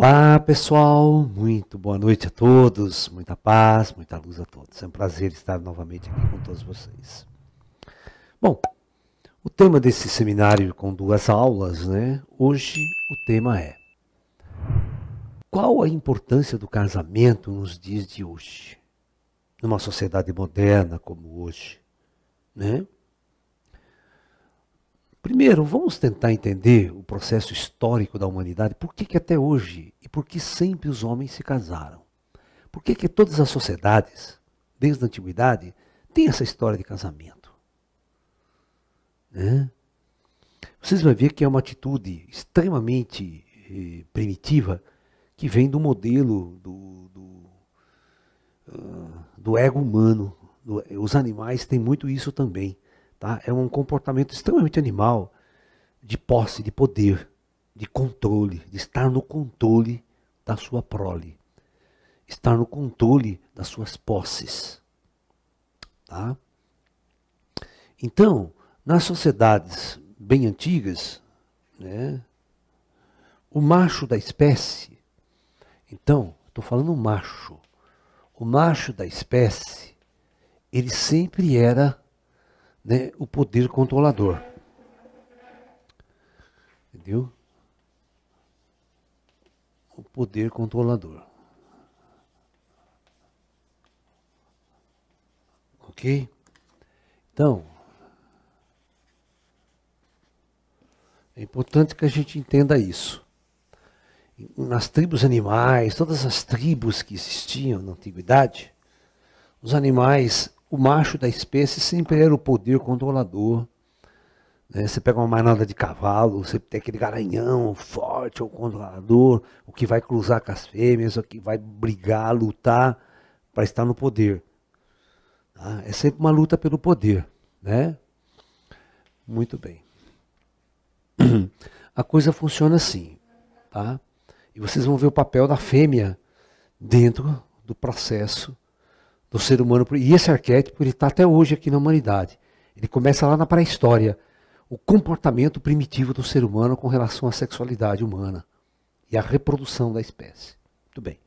Olá pessoal, muito boa noite a todos, muita paz, muita luz a todos. É um prazer estar novamente aqui com todos vocês. Bom, o tema desse seminário com 2 aulas, né? Hoje o tema é: qual a importância do casamento nos dias de hoje? Numa sociedade moderna como hoje, né? Primeiro, vamos tentar entender o processo histórico da humanidade. Por que até hoje e por que sempre os homens se casaram? Por que todas as sociedades, desde a antiguidade, têm essa história de casamento? Né? Vocês vão ver que é uma atitude extremamente primitiva que vem do modelo do ego humano. Os animais têm muito isso também. Tá? É um comportamento extremamente animal, de posse, de poder, de controle, de estar no controle da sua prole, estar no controle das suas posses. Tá? Então, nas sociedades bem antigas, né, o macho da espécie, então, estou falando o macho da espécie, ele sempre era, né, o poder controlador. Entendeu? O poder controlador. Ok? Então, é importante que a gente entenda isso. Nas tribos animais, todas as tribos que existiam na antiguidade, os animais, o macho da espécie sempre era o poder controlador. Né? Você pega uma manada de cavalo, você tem aquele garanhão forte, o controlador, o que vai cruzar com as fêmeas, o que vai brigar, lutar para estar no poder. Tá? É sempre uma luta pelo poder. Né? Muito bem. A coisa funciona assim. Tá? E vocês vão ver o papel da fêmea dentro do processo do ser humano. E esse arquétipo ele está até hoje aqui na humanidade. Ele começa lá na pré-história. O comportamento primitivo do ser humano com relação à sexualidade humana e à reprodução da espécie. Muito bem.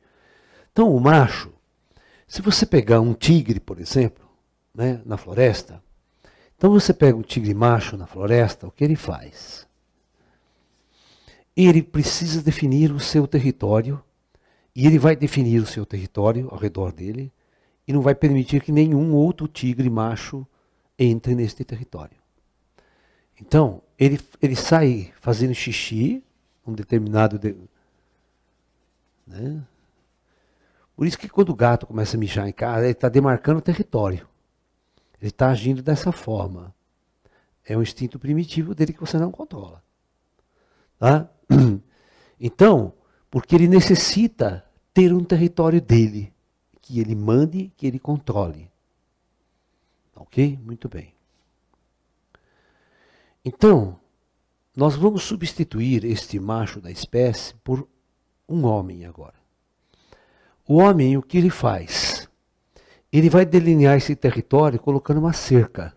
Então o macho, se você pegar um tigre, por exemplo, né, na floresta, então você pega um tigre macho na floresta, o que ele faz? Ele precisa definir o seu território, e ele vai definir o seu território ao redor dele, e não vai permitir que nenhum outro tigre macho entre neste território. Então, ele sai fazendo xixi, um determinado... né? Por isso que quando o gato começa a mijar em casa, ele está demarcando o território. Ele está agindo dessa forma. É um instinto primitivo dele que você não controla. Tá? Então, porque ele necessita ter um território dele, que ele mande, que ele controle. Ok? Muito bem. Então, nós vamos substituir este macho da espécie por um homem agora. O homem, o que ele faz? Ele vai delinear esse território colocando uma cerca.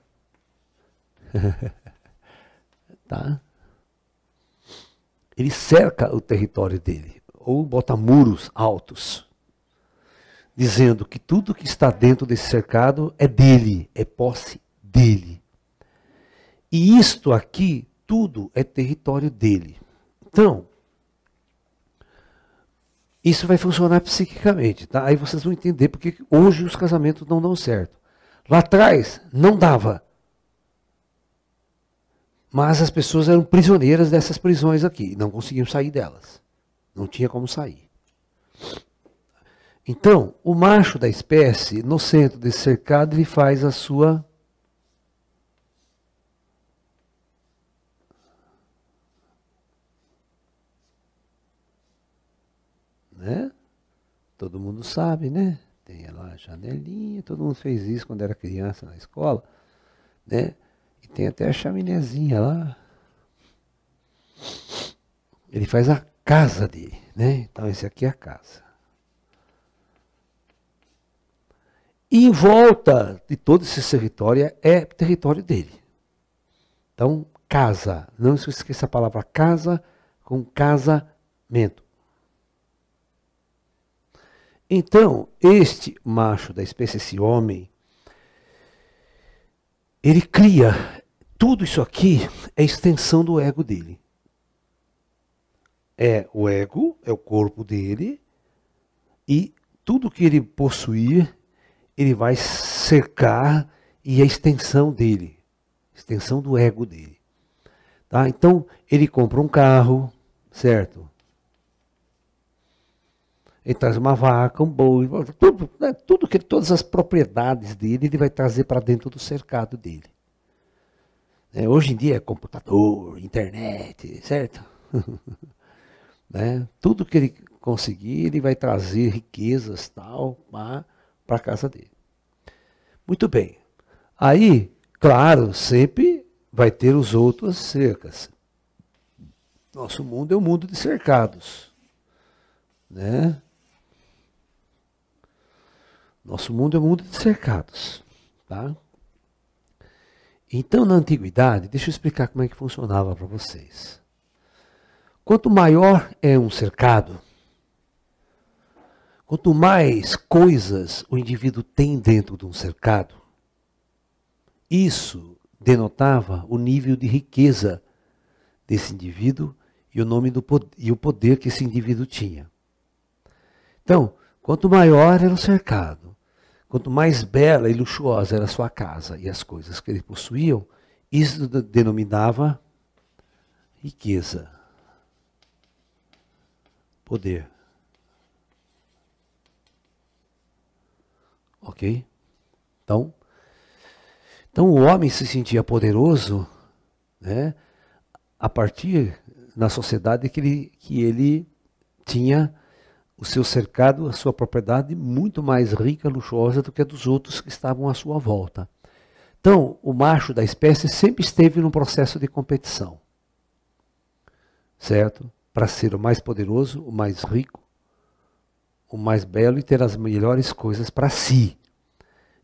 Tá? Ele cerca o território dele, ou bota muros altos, dizendo que tudo que está dentro desse cercado é dele, é posse dele. E isto aqui, tudo é território dele. Então, isso vai funcionar psiquicamente, tá? Aí vocês vão entender porque hoje os casamentos não dão certo. Lá atrás, não dava. Mas as pessoas eram prisioneiras dessas prisões aqui, não conseguiam sair delas. Não tinha como sair. Então, o macho da espécie, no centro desse cercado, ele faz a sua... né? Todo mundo sabe, né? Tem lá a janelinha, todo mundo fez isso quando era criança na escola, né? E tem até a chaminézinha lá. Ele faz a casa dele, né? Então esse aqui é a casa. E em volta de todo esse território é território dele. Então, casa. Não se esqueça a palavra casa com casamento. Então, este macho da espécie, esse homem, ele cria, tudo isso aqui é extensão do ego dele. É o ego, é o corpo dele, e tudo que ele possuir, ele vai cercar, e é a extensão dele, extensão do ego dele. Tá? Então, ele compra um carro, certo? Ele traz uma vaca, um boi, tudo, né? Todas as propriedades dele, ele vai trazer para dentro do cercado dele. Hoje em dia é computador, internet, certo? Né? Tudo que ele conseguir, ele vai trazer riquezas tal para a casa dele. Muito bem. Aí, claro, sempre vai ter os outros cercas. Nosso mundo é um mundo de cercados, né? Nosso mundo é um mundo de cercados, tá? Então, na antiguidade, deixa eu explicar como é que funcionava para vocês. Quanto maior é um cercado, quanto mais coisas o indivíduo tem dentro de um cercado, isso denotava o nível de riqueza desse indivíduo e o nome do e o poder que esse indivíduo tinha. Então, quanto maior era o cercado, quanto mais bela e luxuosa era a sua casa e as coisas que ele possuíam, isso denominava riqueza, poder. Ok? Então o homem se sentia poderoso, né, a partir na sociedade que ele tinha o seu cercado, a sua propriedade muito mais rica, luxuosa do que a dos outros que estavam à sua volta. Então, o macho da espécie sempre esteve num processo de competição, certo? Para ser o mais poderoso, o mais rico, o mais belo e ter as melhores coisas para si.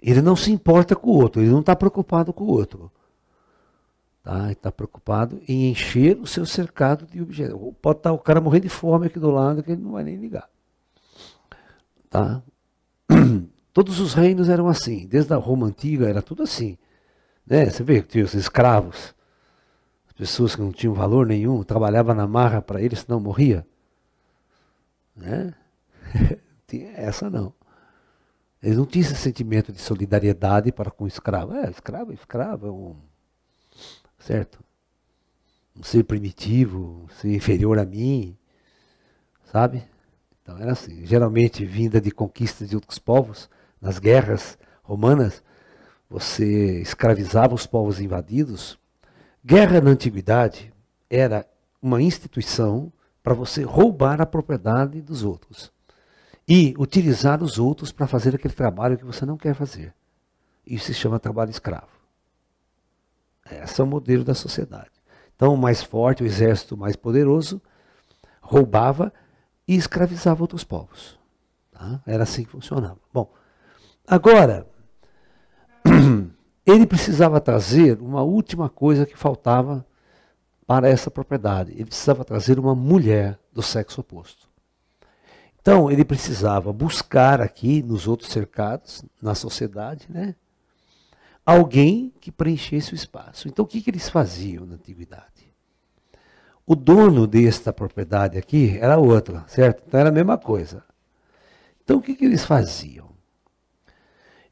Ele não se importa com o outro, ele não está preocupado com o outro. Tá? Ele está preocupado em encher o seu cercado de objetos. Pode estar o cara morrendo de fome aqui do lado, que ele não vai nem ligar. Tá? Todos os reinos eram assim, desde a Roma Antiga era tudo assim. Né? Você vê que tinha os escravos, as pessoas que não tinham valor nenhum, trabalhavam na marra para eles, senão morria. Né? Essa não. Eles não tinham esse sentimento de solidariedade para com o escravo. Escravo é um, certo? Um ser primitivo, um ser inferior a mim, sabe? Então era assim, geralmente vinda de conquistas de outros povos, nas guerras romanas, você escravizava os povos invadidos. Guerra na antiguidade era uma instituição para você roubar a propriedade dos outros e utilizar os outros para fazer aquele trabalho que você não quer fazer. Isso se chama trabalho escravo. Esse é o modelo da sociedade. Então, o mais forte, o exército mais poderoso, roubava e escravizava outros povos. Tá? Era assim que funcionava. Bom, agora, ele precisava trazer uma última coisa que faltava para essa propriedade. Ele precisava trazer uma mulher do sexo oposto. Então, ele precisava buscar aqui, nos outros cercados, na sociedade, né, alguém que preenchesse o espaço. Então, o que eles faziam na antiguidade? O dono desta propriedade aqui era outro, certo? Então, era a mesma coisa. Então, o que eles faziam?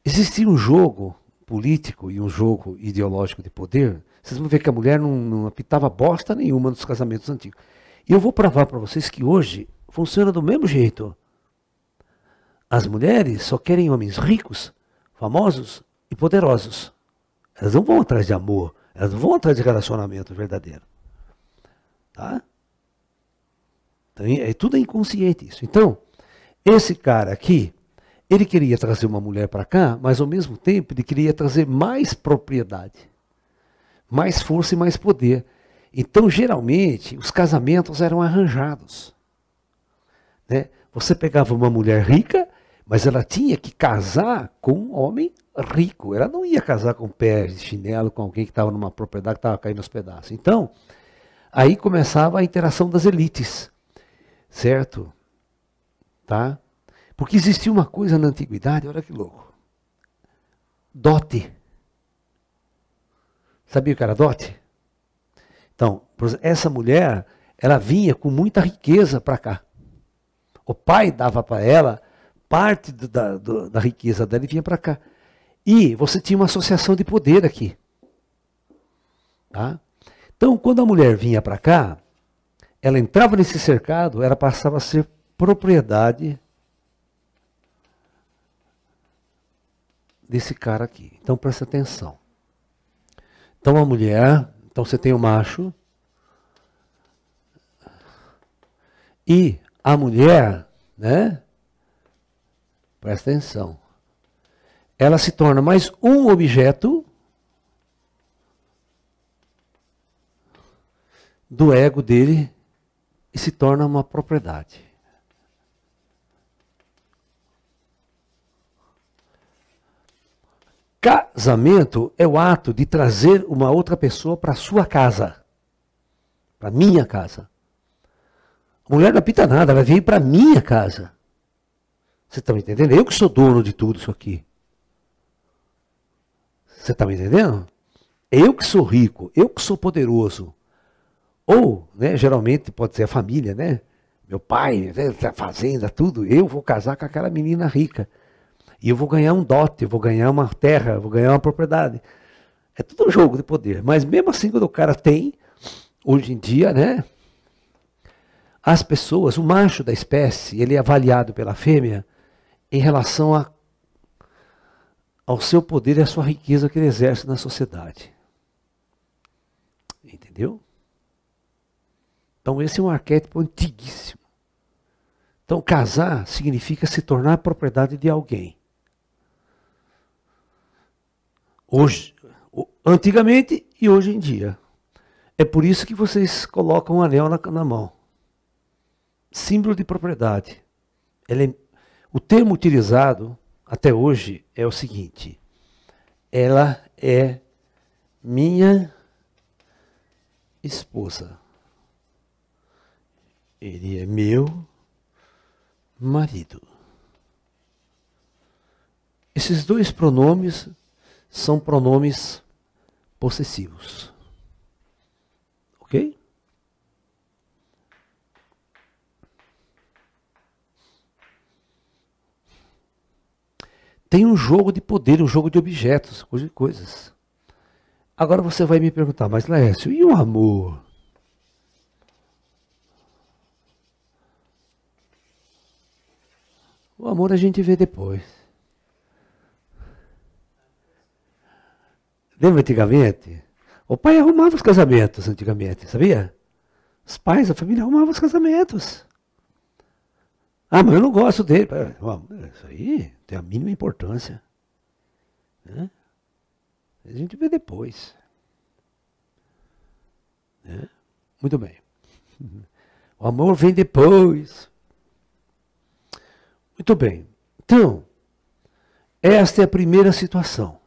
Existia um jogo político e um jogo ideológico de poder. Vocês vão ver que a mulher não apitava bosta nenhuma nos casamentos antigos. E eu vou provar para vocês que hoje funciona do mesmo jeito. As mulheres só querem homens ricos, famosos e poderosos. Elas não vão atrás de amor, elas não vão atrás de relacionamento verdadeiro. Tá? Então, tudo é inconsciente isso. Então, esse cara aqui, ele queria trazer uma mulher para cá, mas ao mesmo tempo ele queria trazer mais propriedade, mais força e mais poder. Então, geralmente, os casamentos eram arranjados. Né? Você pegava uma mulher rica, mas ela tinha que casar com um homem rico. Ela não ia casar com pé de chinelo, com alguém que estava numa propriedade que estava caindo aos pedaços. Então, aí começava a interação das elites, certo? Tá? Porque existia uma coisa na antiguidade, olha que louco. Dote. Sabia o que era dote? Então, essa mulher, ela vinha com muita riqueza para cá. O pai dava para ela parte da riqueza dela e vinha para cá. E você tinha uma associação de poder aqui. Tá? Então, quando a mulher vinha para cá, ela entrava nesse cercado, ela passava a ser propriedade desse cara aqui. Então, presta atenção. Então, a mulher, então você tem o macho, e a mulher, né? Presta atenção. Ela se torna mais um objeto do ego dele e se torna uma propriedade. Casamento é o ato de trazer uma outra pessoa para a sua casa. Para a minha casa. A mulher não apita nada, ela veio para a minha casa. Você está me entendendo? Eu que sou dono de tudo isso aqui. Você está me entendendo? Eu que sou rico, eu que sou poderoso. Ou, né, geralmente pode ser a família, né? Meu pai, né, a fazenda, tudo. Eu vou casar com aquela menina rica. E eu vou ganhar um dote, eu vou ganhar uma terra, eu vou ganhar uma propriedade. É tudo um jogo de poder. Mas mesmo assim, quando o cara tem, hoje em dia, né? As pessoas, o macho da espécie, ele é avaliado pela fêmea em relação ao seu poder e à sua riqueza que ele exerce na sociedade. Entendeu? Então esse é um arquétipo antiguíssimo. Então casar significa se tornar propriedade de alguém. Hoje, antigamente e hoje em dia. É por isso que vocês colocam um anel na mão. Símbolo de propriedade. O termo utilizado até hoje é o seguinte: ela é minha esposa. Ele é meu marido. Esses dois pronomes são pronomes possessivos. Ok? Tem um jogo de poder, um jogo de objetos, coisas. Agora você vai me perguntar, mas Laércio, e o amor? O amor a gente vê depois. Lembra antigamente? O pai arrumava os casamentos antigamente, sabia? Os pais, a família arrumavam os casamentos. Ah, mas eu não gosto dele. Isso aí tem a mínima importância. Né? A gente vê depois. Né? Muito bem. O amor vem depois. Muito bem. Então, esta é a primeira situação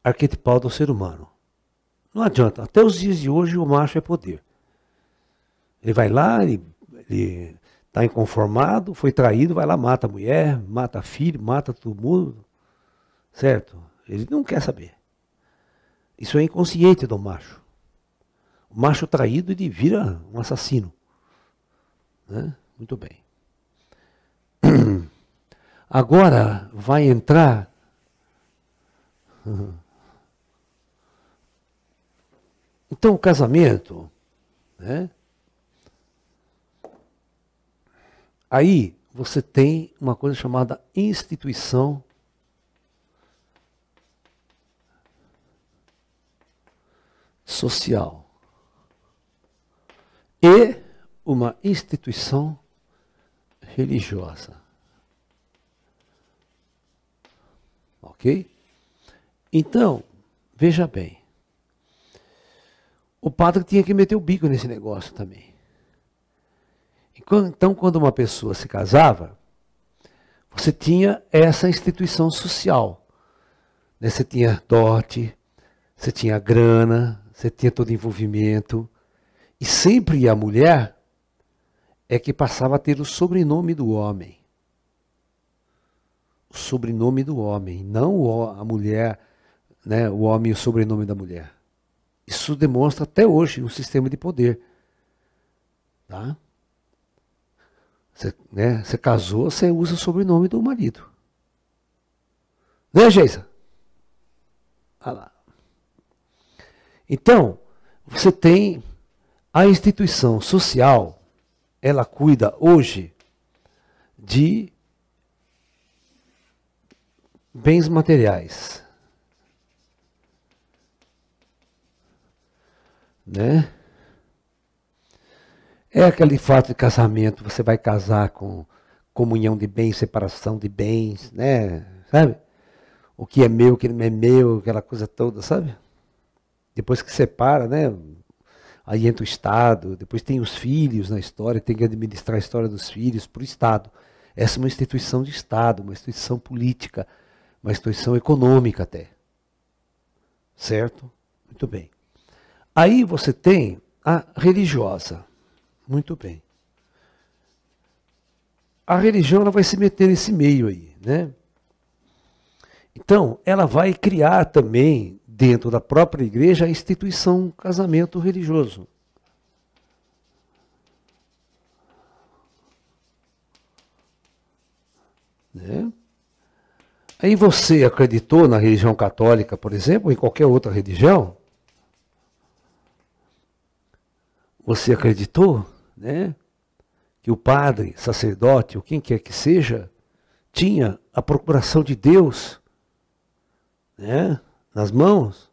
arquetipal do ser humano. Não adianta. Até os dias de hoje o macho é poder. Ele vai lá, ele está inconformado, foi traído, vai lá, mata a mulher, mata a filha, mata todo mundo. Certo? Ele não quer saber. Isso é inconsciente do macho. O macho traído, ele vira um assassino. Né? Muito bem. Agora vai entrar então o casamento, né? Aí você tem uma coisa chamada instituição social e uma instituição religiosa. Ok? Então, veja bem. O padre tinha que meter o bico nesse negócio também. Então, quando uma pessoa se casava, você tinha essa instituição social. Né? Você tinha dote, você tinha grana, você tinha todo envolvimento. E sempre a mulher é que passava a ter o sobrenome do homem. o sobrenome do homem, não a mulher, né, o homem e o sobrenome da mulher. Isso demonstra até hoje um sistema de poder. Tá? Você, né, você casou, você usa o sobrenome do marido. Né, Geisa? Olha lá. Então, você tem a instituição social, ela cuida hoje de bens materiais. Né? É aquele fato de casamento, você vai casar com comunhão de bens, separação de bens, né? Sabe? O que é meu, o que não é meu, aquela coisa toda, sabe? Depois que separa, né? Aí entra o Estado, depois tem os filhos na história, tem que administrar a história dos filhos para o Estado. Essa é uma instituição de Estado, uma instituição política, uma instituição econômica até. Certo? Muito bem. Aí você tem a religiosa. Muito bem. A religião ela vai se meter nesse meio aí, né? Então, ela vai criar também, dentro da própria igreja, a instituição casamento religioso. Né? Aí você acreditou na religião católica, por exemplo, ou em qualquer outra religião? Você acreditou, né, que o padre, sacerdote, ou quem quer que seja, tinha a procuração de Deus, né, nas mãos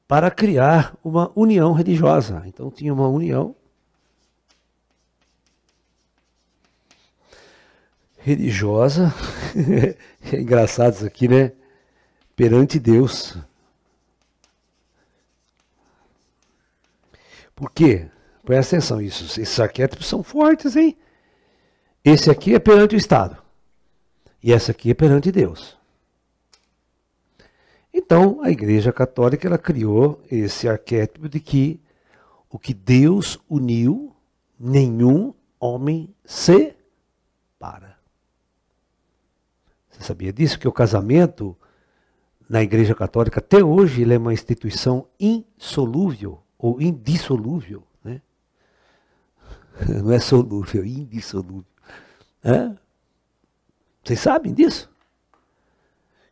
para criar uma união religiosa. Então tinha uma união religiosa, é engraçado isso aqui, né? Perante Deus. Por quê? Presta atenção, esses arquétipos são fortes, hein? Esse aqui é perante o Estado. E essa aqui é perante Deus. Então, a Igreja Católica ela criou esse arquétipo de que o que Deus uniu, nenhum homem separa. Você sabia disso? Que o casamento na Igreja Católica, até hoje, ele é uma instituição insolúvel ou indissolúvel. Né? Não é solúvel, é indissolúvel. É? Vocês sabem disso?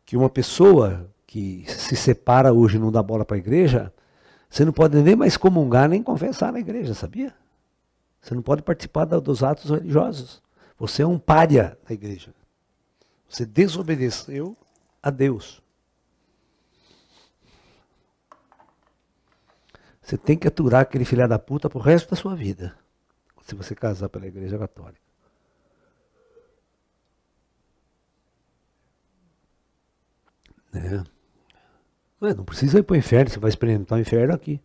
Que uma pessoa que se separa hoje e não dá bola para a igreja, você não pode nem mais comungar, nem confessar na igreja, sabia? Você não pode participar dos atos religiosos. Você é um pária da igreja. Você desobedeceu a Deus. Você tem que aturar aquele filho da puta pro resto da sua vida, se você casar pela igreja católica. Né? Não precisa ir para o inferno, você vai experimentar o inferno aqui.